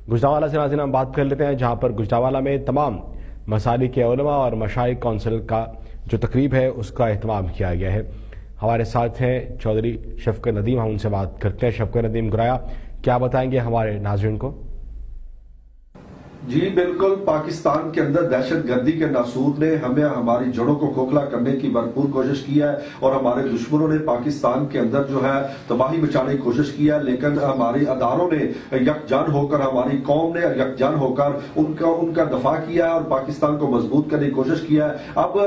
گجرانوالہ سے ناظرین ہم بات کر لیتے ہیں، جہاں پر گجرانوالہ میں تمام مسالک کے علماء اور مشائخ کونسل کا جو تقریب ہے اس کا اہتمام کیا گیا ہے۔ ہمارے ساتھ ہیں چودھری شفقت ندیم، ہم ان سے بات کرتے ہیں۔ شفقت ندیم گرایا، کیا بتائیں گے ہمارے ناظرین کو؟ جی بالکل، پاکستان کے اندر دہشت گردی کے ناسور نے ہمیں ہماری جڑوں کو کھوکھلا کرنے کی بھرپور کوشش کی ہے، اور ہمارے دشمنوں نے پاکستان کے اندر جو ہے تباہی مچانے کی کوشش کی ہے، لیکن ہمارے اداروں نے یکجان ہو کر، ہماری قوم نے یکجان ہو کر ان کا دفاع کیا ہے اور پاکستان کو مضبوط کرنے کی کوشش کیا ہے۔ اب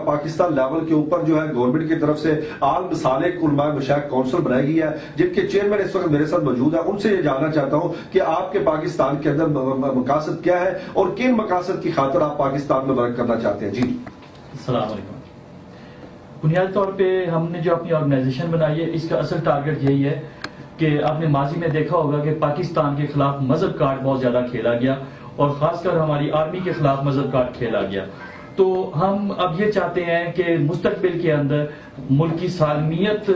پاکستان لیول کے اوپر جو ہے گورنمنٹ کی طرف سے عال مسالک علماء مشائخ کونسل بنائی گئی ہے، جن کے چیئرمین اس وقت میرے ساتھ موجود ہے۔ ان سے یہ جاننا چاہتا ہوں کہ آپ کے پاکستان کے اندر مقاصد کیا ہے اور کن مقاصد کی خاطر آپ پاکستان میں ورک کرنا چاہتے ہیں؟ جی السلام علیکم۔ بنیادی طور پہ ہم نے جو اپنی آرگنائزیشن بنائی ہے، اس کا اصل ٹارگٹ یہی ہے کہ آپ نے ماضی میں دیکھا ہوگا کہ پاکستان کے خلاف مذہب کارڈ بہت زیادہ کھیلا گیا، اور خاص کر ہماری آرمی کے خلاف مذہب کارڈ کھیلا گیا۔ تو ہم اب یہ چاہتے ہیں کہ مستقبل کے اندر ملک کی سالمیت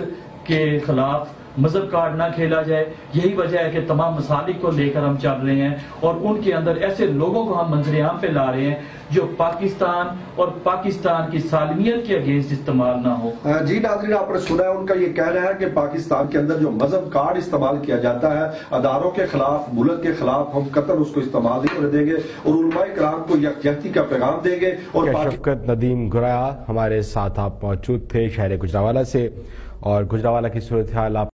کے خلاف مذہب کارڈ نہ کھیلا جائے۔ یہی وجہ ہے کہ تمام مسالک کو لے کر ہم چل رہے ہیں، اور ان کے اندر ایسے لوگوں کو ہم منظر عام پہ لا رہے ہیں جو پاکستان اور پاکستان کی سالمیت کے اگینسٹ استعمال نہ ہو۔ جی ناظرین، آپ نے سنا ہے ان کا یہ کہنا ہے کہ پاکستان کے اندر جو مذہب کارڈ استعمال کیا جاتا ہے اداروں کے خلاف، ملک کے خلاف، ہم قطر اس کو استعمال نہیں ہونے دیں گے، اور علماء کرام کو یکجہتی کا پیغام دیں گے۔ اور شفقت ندیم گرایا ہمارے ساتھ آپ موجود تھے شہر گجرانوالہ سے، اور گجرانوالہ کی صورتحال آپ